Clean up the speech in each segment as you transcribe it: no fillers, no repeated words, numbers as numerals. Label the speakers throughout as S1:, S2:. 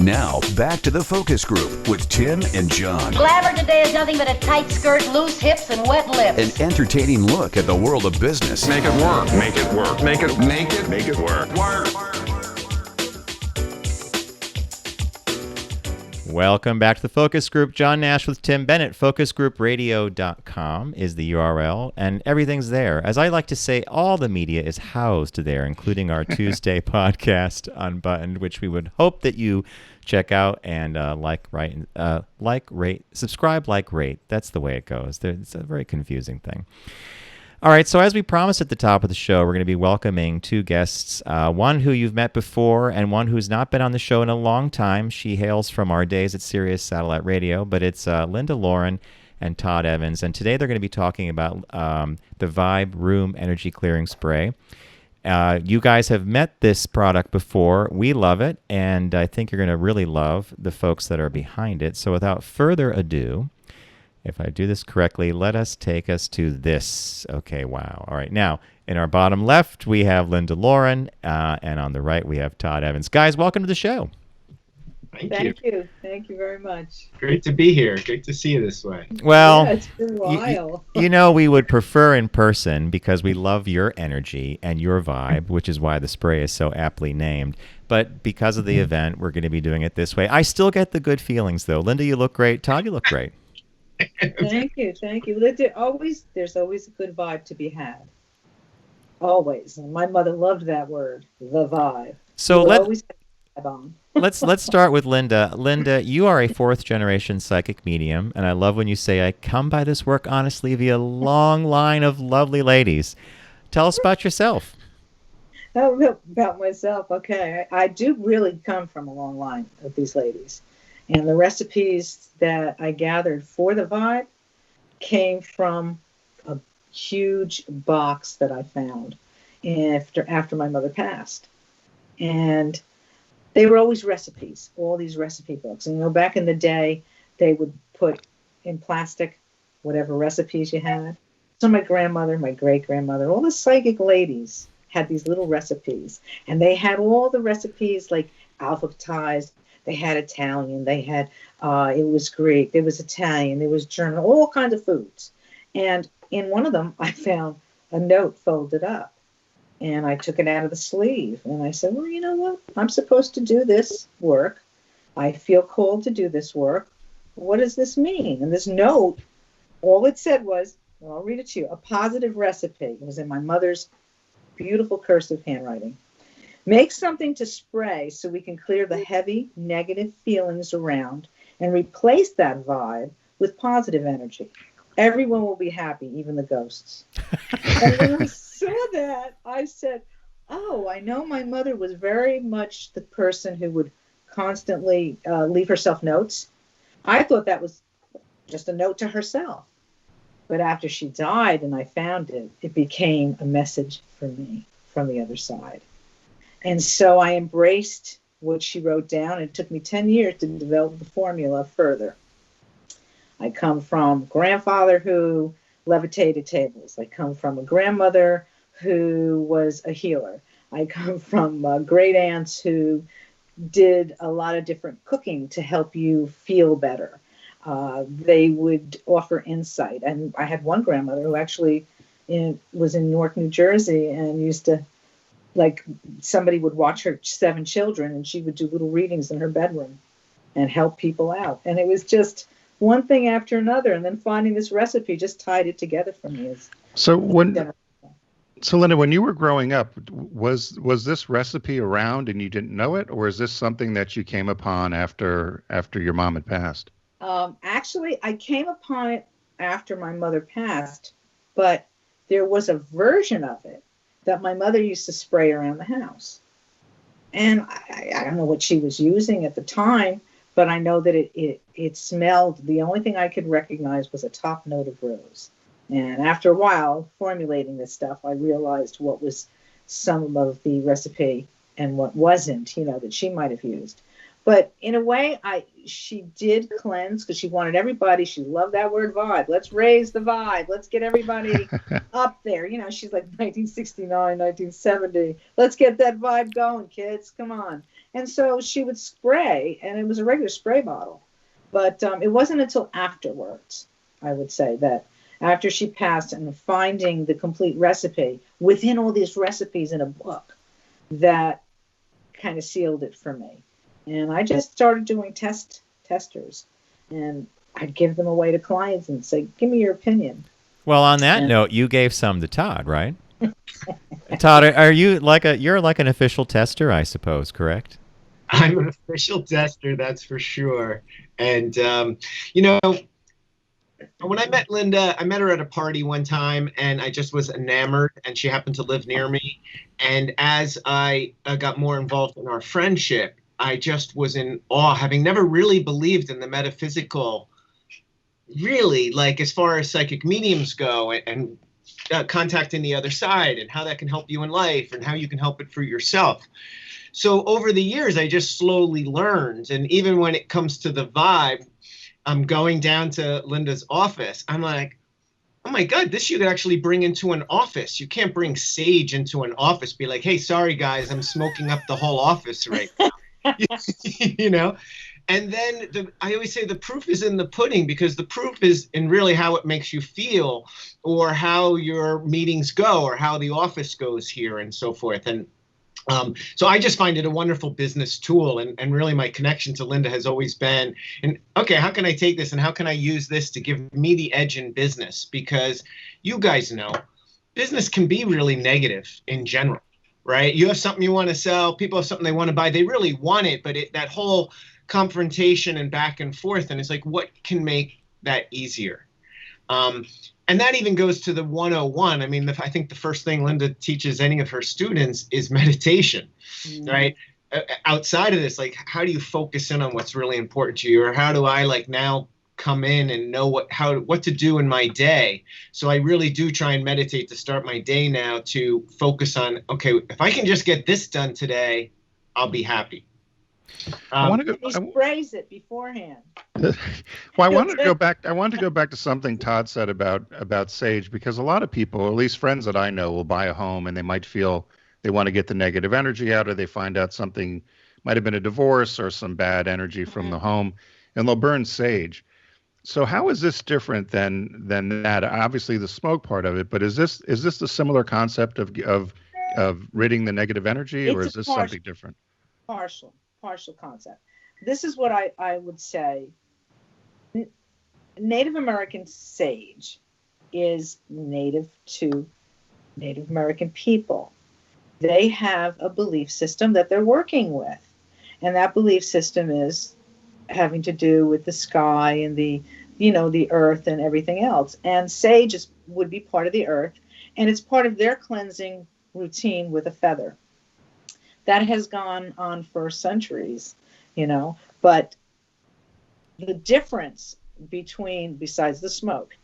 S1: Now, back to the Focus Group with Tim and John.
S2: Glamour today is nothing but a tight skirt, loose hips, and wet lips.
S1: An entertaining look at the world of business.
S3: Make it work. Make it work. Make it work.
S4: Welcome back to the Focus Group. John Nash with Tim Bennett. FocusGroupRadio.com is the URL, and everything's there. As I like to say, all the media is housed there, including our Tuesday podcast, Unbuttoned, which we would hope that you check out and rate, subscribe, rate. That's the way it goes. It's a very confusing thing. All right, so as we promised at the top of the show, we're going to be welcoming two guests, one who you've met before and one who's not been on the show in a long time. She hails from our days at Sirius Satellite Radio, but it's Linda Lauren and Todd Evans, and today they're going to be talking about the Vibe Room Energy Clearing Spray. You guys have met this product before. We love it, and I think you're going to really love the folks that are behind it. So without further ado, if I do this correctly, let us take us to this. Okay, wow. All right, now, in our bottom left, we have Linda Lauren, and on the right, we have Todd Evans. Guys, welcome to the show.
S5: Thank you. Thank you very much.
S6: Great to be here. Great to see you this way.
S4: Well,
S5: yeah, it's been a while.
S4: you know, we would prefer in person because we love your energy and your vibe, which is why the spray is so aptly named. But because of the event, we're going to be doing it this way. I still get the good feelings, though. Linda, you look great. Todd, you look great.
S5: Thank you. There's always a good vibe to be had. Always. And my mother loved that word, the vibe.
S4: So
S5: always have vibe on.
S4: let's start with Linda. Linda, you are a fourth generation psychic medium, and I love when you say, I come by this work honestly via a long line of lovely ladies. Tell us about yourself.
S5: Oh, about myself. Okay. I do really come from a long line of these ladies. And the recipes that I gathered for the vibe came from a huge box that I found after my mother passed. And they were always recipes, all these recipe books. And, you know, back in the day, they would put in plastic whatever recipes you had. So my grandmother, my great-grandmother, all the psychic ladies had these little recipes. And they had all the recipes like alphabetized. They had Italian, they had, it was Greek, there was Italian, there was German, all kinds of foods. And in one of them, I found a note folded up. And I took it out of the sleeve. And I said, well, you know what? I'm supposed to do this work. I feel called to do this work. What does this mean? And this note, all it said was, well, I'll read it to you, a positive recipe. It was in my mother's beautiful cursive handwriting. Make something to spray so we can clear the heavy, negative feelings around and replace that vibe with positive energy. Everyone will be happy, even the ghosts. And when I saw that, I said, oh, I know my mother was very much the person who would constantly leave herself notes. I thought that was just a note to herself. But after she died and I found it, it became a message for me from the other side. And so I embraced what she wrote down. It took me 10 years to develop the formula further. I come from a grandfather who levitated tables. I come from a grandmother who was a healer. I come from great aunts who did a lot of different cooking to help you feel better. They would offer insight. And I had one grandmother who actually was in Newark, New Jersey, and used to, like, somebody would watch her 7 children and she would do little readings in her bedroom and help people out. And it was just one thing after another. And then finding this recipe just tied it together for me.
S7: So Linda, when you were growing up, was this recipe around and you didn't know it? Or is this something that you came upon after your mom had passed?
S5: Actually, I came upon it after my mother passed, but there was a version of it that my mother used to spray around the house. And I don't know what she was using at the time, but I know that it smelled. The only thing I could recognize was a top note of rose. And after a while formulating this stuff, I realized what was some of the recipe and what wasn't, that she might have used. But in a way, she did cleanse because she wanted everybody. She loved that word vibe. Let's raise the vibe. Let's get everybody up there. She's like 1969, 1970. Let's get that vibe going, kids. Come on. And so she would spray, and it was a regular spray bottle. But it wasn't until afterwards, I would say, that after she passed and finding the complete recipe within all these recipes in a book, that kind of sealed it for me. And I just started doing testers, and I'd give them away to clients and say, give me your opinion.
S4: Well, on that note, you gave some to Todd, right? Todd, are you you're like an official tester, I suppose, correct?
S6: I'm an official tester, that's for sure. And, you know, when I met Linda, I met her at a party one time, and I just was enamored, and she happened to live near me. And as I got more involved in our friendship, I just was in awe, having never really believed in the metaphysical, really, like as far as psychic mediums go, and contacting the other side and how that can help you in life and how you can help it for yourself. So over the years, I just slowly learned. And even when it comes to the vibe, I'm going down to Linda's office. I'm like, oh my God, this you could actually bring into an office. You can't bring sage into an office. Be like, hey, sorry, guys, I'm smoking up the whole office right now. You know? And then I always say the proof is in the pudding, because the proof is in really how it makes you feel, or how your meetings go, or how the office goes here and so forth. And so I just find it a wonderful business tool, and really my connection to Linda has always been, and okay, how can I take this and how can I use this to give me the edge in business? Because you guys know, business can be really negative in general, right? You have something you want to sell, people have something they want to buy, they really want it, but that whole confrontation and back and forth, and it's like, what can make that easier? And that even goes to the 101. I mean, I think the first thing Linda teaches any of her students is meditation, right? Outside of this, like, how do you focus in on what's really important to you? Or how do I now come in and know what to do in my day? So I really do try and meditate to start my day now, to focus on, okay, if I can just get this done today, I'll be happy.
S5: He sprays it beforehand.
S7: Well, I wanted to go back. I wanted to go back to something Todd said about sage, because a lot of people, at least friends that I know, will buy a home and they might feel they want to get the negative energy out, or they find out something might have been a divorce or some bad energy from the home, and they'll burn sage. So how is this different than that? Obviously, the smoke part of it, but is this the similar concept of ridding the negative energy, or is this something different?
S5: Partial concept. This is what I would say. Native American sage is native to Native American people. They have a belief system that they're working with. And that belief system is having to do with the sky and the earth and everything else. And sage would be part of the earth, and it's part of their cleansing routine with a feather. That has gone on for centuries, but the difference besides the smoke,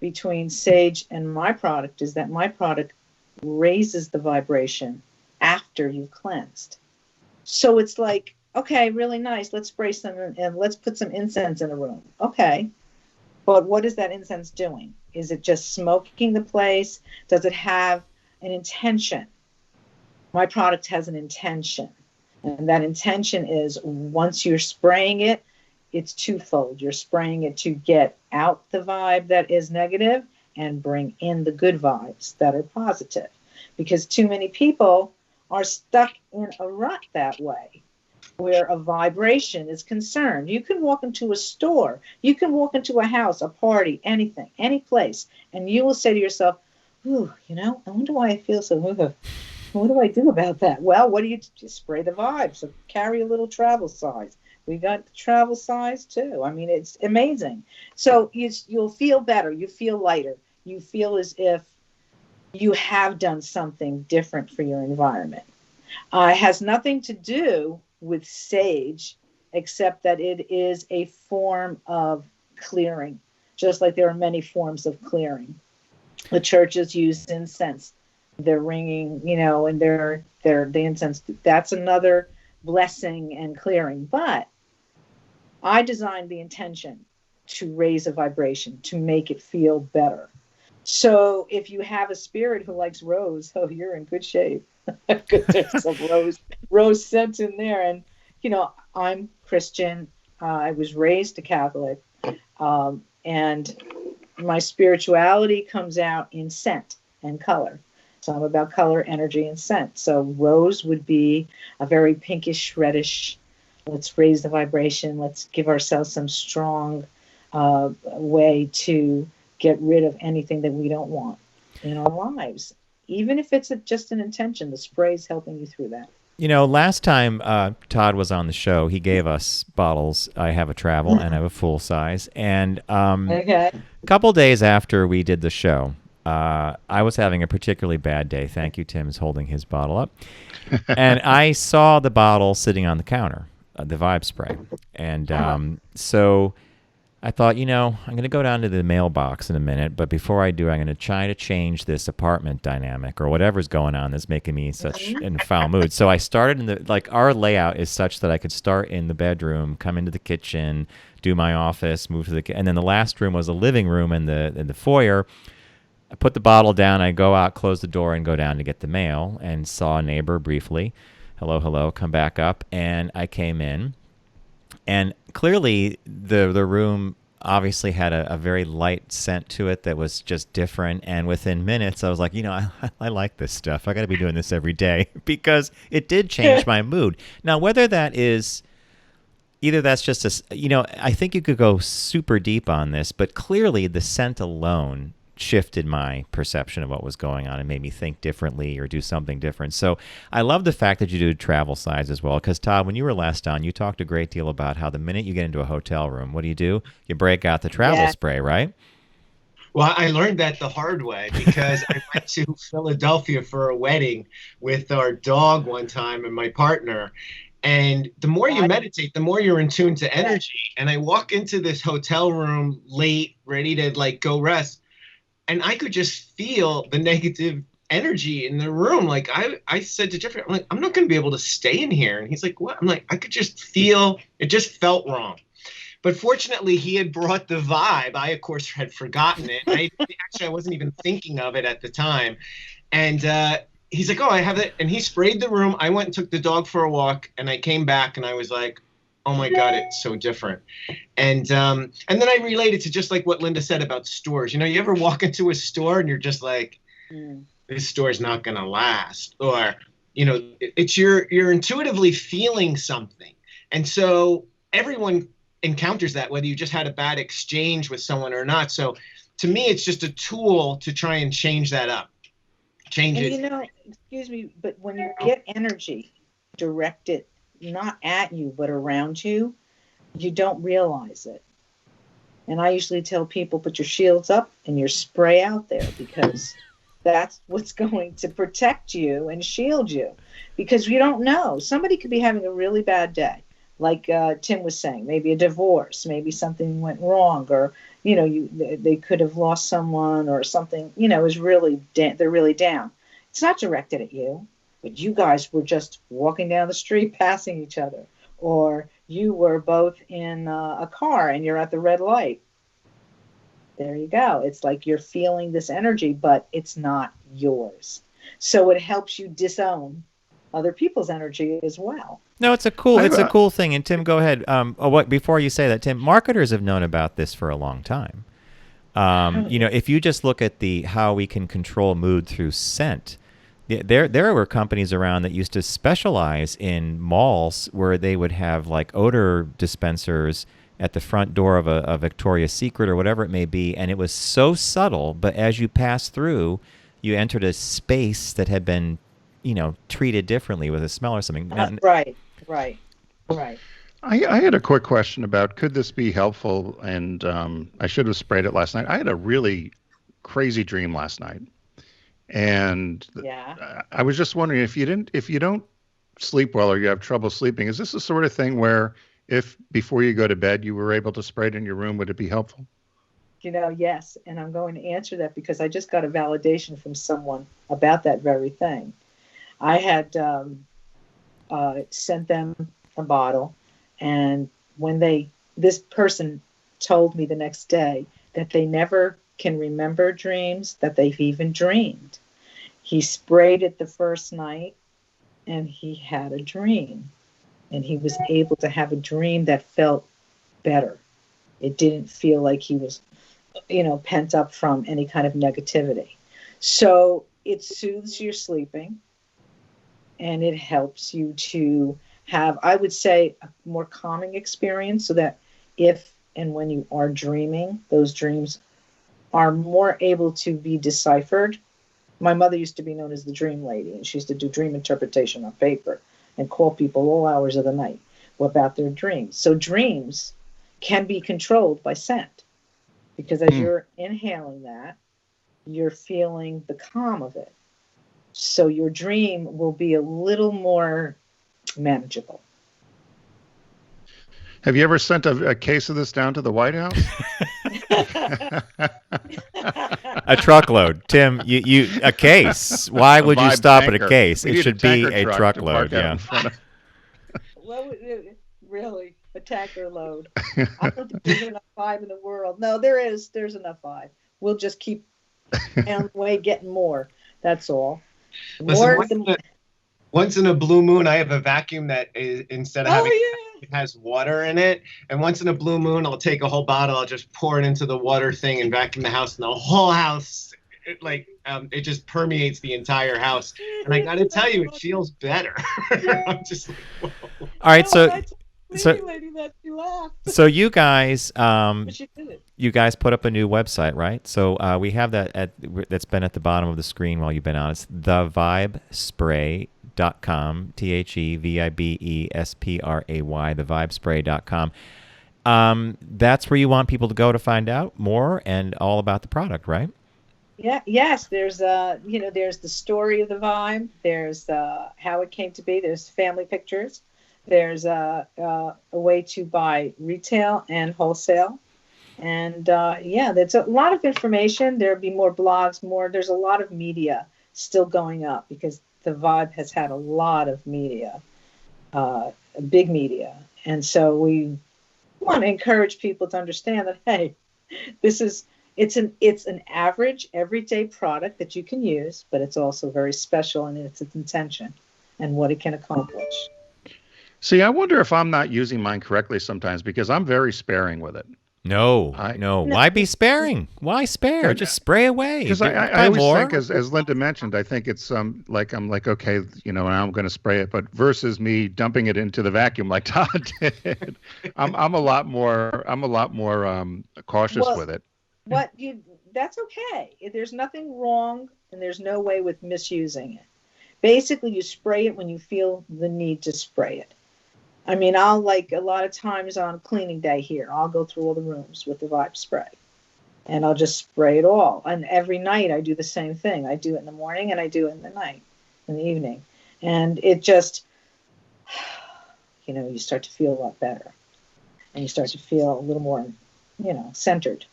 S5: between sage and my product is that my product raises the vibration after you've cleansed. So it's like, okay, really nice, let's spray some and let's put some incense in the room. Okay, but what is that incense doing? Is it just smoking the place? Does it have an intention? My product has an intention, and that intention is, once you're spraying it, it's twofold. You're spraying it to get out the vibe that is negative and bring in the good vibes that are positive, because too many people are stuck in a rut that way, where a vibration is concerned. You can walk into a store, you can walk into a house, a party, anything, any place, and you will say to yourself, ooh, I wonder why I feel so what do I do about that? Well, what do you just spray the vibe? So carry a little travel size. We got the travel size too. I mean, it's amazing. So you'll feel better. You feel lighter. You feel as if you have done something different for your environment. It has nothing to do with sage, except that it is a form of clearing, just like there are many forms of clearing. The churches use incense. They're ringing, and they're the incense. That's another blessing and clearing. But I designed the intention to raise a vibration, to make it feel better. So if you have a spirit who likes rose, you're in good shape. because there's some rose scent in there. And I'm Christian. I was raised a Catholic, and my spirituality comes out in scent and color. So I'm about color, energy, and scent. So rose would be a very pinkish, reddish. Let's raise the vibration. Let's give ourselves some strong way to get rid of anything that we don't want in our lives. Even if it's just an intention, the spray is helping you through that.
S4: Last time Todd was on the show, he gave us bottles. I have a travel and I have a full size. And
S5: Okay.
S4: a couple days after we did the show, I was having a particularly bad day. Thank you, Tim's holding his bottle up. And I saw the bottle sitting on the counter, the Vibe spray. And so I thought, I'm going to go down to the mailbox in a minute, but before I do, I'm going to try to change this apartment dynamic or whatever's going on that's making me such in a foul mood. So I started our layout is such that I could start in the bedroom, come into the kitchen, do my office, move to and then the last room was a living room in the foyer. I put the bottle down, I go out, close the door, and go down to get the mail, and saw a neighbor briefly. Hello, come back up, and I came in. And clearly, the room obviously had a very light scent to it that was just different. And within minutes, I was like, I like this stuff. I got to be doing this every day because it did change my mood. Now, whether that is either that's just I think you could go super deep on this, but clearly the scent alone shifted my perception of what was going on and made me think differently or do something different. So I love the fact that you do travel size as well, because Todd, when you were last on, you talked a great deal about how the minute you get into a hotel room, what do? You break out the travel spray, right?
S6: Well, I learned that the hard way because I went to Philadelphia for a wedding with our dog one time and my partner. And the more you meditate, the more you're in tune to energy. And I walk into this hotel room late, ready to go rest. And I could just feel the negative energy in the room. Like I said to Jeffrey, I'm like, I'm not going to be able to stay in here. And he's like, what? I'm like, I could just feel, it just felt wrong. But fortunately, he had brought the Vibe. I, of course, had forgotten it. I wasn't even thinking of it at the time. And he's like, oh, I have it. And he sprayed the room. I went and took the dog for a walk. And I came back and I was like, oh my God, it's so different. And then I related to just like what Linda said about stores. You ever walk into a store and you're just like, this store's not going to last. Or, it's you're intuitively feeling something. And so everyone encounters that, whether you just had a bad exchange with someone or not. So to me, it's just a tool to try and change that up. Change it.
S5: Excuse me, but when you get energy directed not at you but around you, you don't realize it. And I usually tell people, put your shields up and your spray out there, because that's what's going to protect you and shield you, because you don't know. Somebody could be having a really bad day, like Tim was saying, maybe a divorce, maybe something went wrong, or they could have lost someone or something, is really they're really down. It's not directed at you. But you guys were just walking down the street passing each other, or you were both in a car and you're at the red light. There you go. It's like you're feeling this energy, but it's not yours. So it helps you disown other people's energy as well.
S4: No, it's a cool thing. And Tim, go ahead. Before you say that, Tim, marketers have known about this for a long time. If you just look at how we can control mood through scent. There were companies around that used to specialize in malls where they would have like odor dispensers at the front door of a Victoria's Secret or whatever it may be, and it was so subtle, but as you pass through, you entered a space that had been, treated differently with a smell or something.
S5: Right.
S7: I had a quick question about, could this be helpful? And I should have sprayed it last night. I had a really crazy dream last night. And I was just wondering, if you don't sleep well or you have trouble sleeping, is this the sort of thing where if before you go to bed you were able to spray it in your room, would it be helpful?
S5: Yes. And I'm going to answer that because I just got a validation from someone about that very thing. I had sent them a bottle, and when this person told me the next day that they never can remember dreams that they've even dreamed. He sprayed it the first night, and he had a dream. And he was able to have a dream that felt better. It didn't feel like he was, pent up from any kind of negativity. So it soothes your sleeping, and it helps you to have, I would say, a more calming experience, so that if and when you are dreaming, those dreams are more able to be deciphered. My mother used to be known as the dream lady, and she used to do dream interpretation on paper and call people all hours of the night about their dreams. So dreams can be controlled by scent, because as you're inhaling that, you're feeling the calm of it. So your dream will be a little more manageable.
S7: Have you ever sent a case of this down to the White House?
S4: A truckload, Tim. You a case? Why would you
S7: Vibe
S4: stop at
S7: tanker.
S4: a case?
S7: We
S4: It
S7: need
S4: should be
S7: tanker
S4: a
S7: truck to
S4: truckload.
S7: park out
S4: Yeah.
S7: in front of-
S5: Well, really, a tanker load. I don't think there's enough vibe in the world. No, there is. There's enough vibe. We'll just keep on the way getting more. That's all.
S6: Listen,
S5: More
S6: once in a blue moon, I have a vacuum that is, instead of having
S5: yeah.
S6: it has water in it. And once in a blue moon, I'll take a whole bottle, I'll just pour it into the water thing and vacuum the house, and the whole house, it just permeates the entire house. And I got to tell you, it feels better. I'm just like, whoa.
S4: All right. So
S5: lady that she laughed.
S4: so you guys
S5: But she did it.
S4: you guys put up a new website, right? So we have that that's been at the bottom of the screen while you've been on. It's thevibespray.com, TheVibespray, thevibespray.com. That's where you want people to go to find out more and all about the product, right?
S5: Yeah. Yes. There's there's the story of the Vibe. There's how it came to be. There's family pictures. There's a way to buy retail and wholesale. And there's a lot of information. There'll be more blogs, there's a lot of media still going up, because the Vibe has had a lot of media, big media. And so we want to encourage people to understand that, hey, it's an average everyday product that you can use, but it's also very special in its intention and what it can accomplish.
S7: See, I wonder if I'm not using mine correctly sometimes, because I'm very sparing with it.
S4: No.
S5: No.
S4: Why be sparing? Why spare? Just spray away.
S7: Because I always think, as Linda mentioned, I think it's I'm like, okay, now I'm going to spray it, but versus me dumping it into the vacuum like Todd did, I'm a lot more cautious with it.
S5: That's okay. There's nothing wrong, and there's no way with misusing it. Basically, you spray it when you feel the need to spray it. I mean, I'll a lot of times on cleaning day here, I'll go through all the rooms with the Vibe spray, and I'll just spray it all. And every night I do the same thing. I do it in the morning and I do it in the night, in the evening. And it just, you start to feel a lot better, and you start to feel a little more, centered.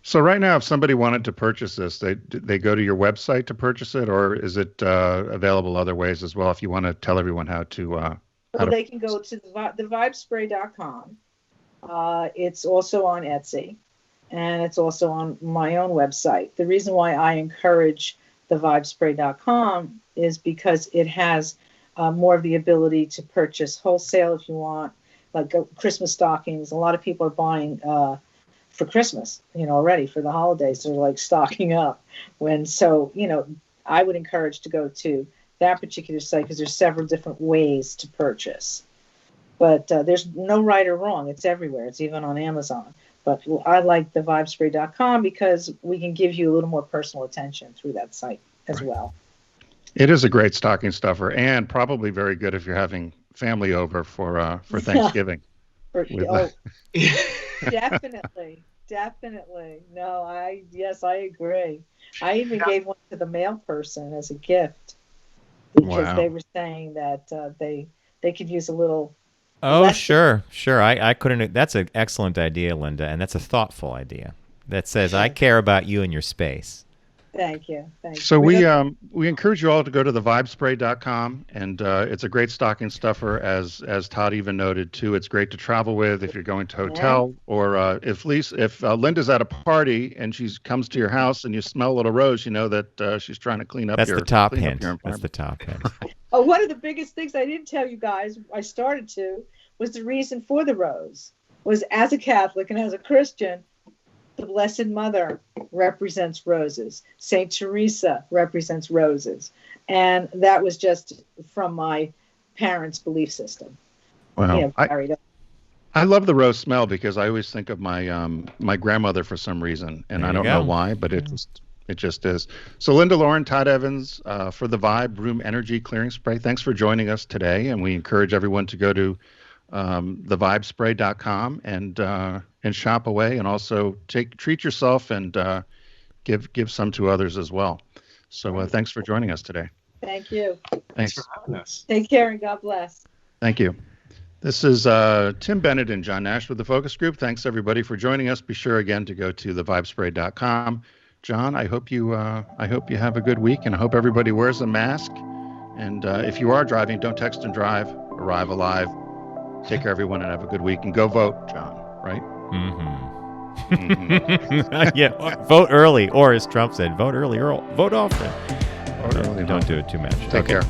S7: So right now, if somebody wanted to purchase this, they go to your website to purchase it, or is it available other ways as well? If you want to tell everyone how to.
S5: They can go to thevibespray.com. It's also on Etsy, and it's also on my own website. The reason why I encourage thevibespray.com is because it has more of the ability to purchase wholesale if you want, like Christmas stockings. A lot of people are buying for Christmas, already for the holidays. They're stocking up. I would encourage to go to that particular site, because there's several different ways to purchase. But there's no right or wrong. It's everywhere. It's even on Amazon. But I like thevibespray.com because we can give you a little more personal attention through that site as well.
S7: It is a great stocking stuffer, and probably very good if you're having family over for Thanksgiving.
S5: Definitely. No, I agree. I even gave one to the mail person as a gift, because they were saying that they could use a little.
S4: Oh, lesson. Sure. I couldn't. That's an excellent idea, Linda, and that's a thoughtful idea that says I care about you and your space.
S5: Thank you. Thank you.
S7: So we encourage you all to go to thevibespray.com, and it's a great stocking stuffer, as Todd even noted too. It's great to travel with if you're going to hotel, or if Linda's at a party and she comes to your house and you smell a little rose, you know that she's trying to clean up.
S4: That's the top hint. That's the top hint.
S5: Oh, one of the biggest things I didn't tell you guys, I started to, was the reason for the rose. Was as a Catholic and as a Christian, the Blessed Mother represents roses. Saint Teresa represents roses. And that was just from my parents' belief system.
S7: Wow. I love the rose smell because I always think of my my grandmother for some reason, and I don't know why, but it just is. So Linda Lauren, Todd Evans, for the Vibe Room Energy Clearing Spray, thanks for joining us today, and we encourage everyone to go to thevibespray.com and shop away, and also treat yourself and give some to others as well. So thanks for joining us today.
S5: Thank you.
S7: Thanks
S6: for having us.
S5: Take care and God bless.
S7: Thank you. This is Tim Bennett and John Nash with the Focus Group. Thanks everybody for joining us. Be sure again to go to thevibespray.com. John, I hope you have a good week, and I hope everybody wears a mask. And if you are driving, don't text and drive. Arrive alive. Take care, everyone, and have a good week. And go vote, John. Right?
S4: Yeah. Vote early, or as Trump said, vote early or vote often.
S7: Vote early.
S4: Don't do it too much.
S7: Take care.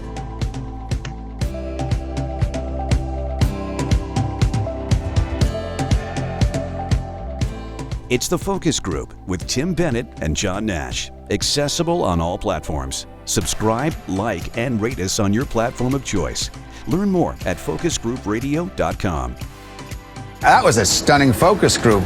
S1: It's The Focus Group with Tim Bennett and John Nash. Accessible on all platforms. Subscribe, like, and rate us on your platform of choice. Learn more at focusgroupradio.com.
S8: That was a stunning focus group.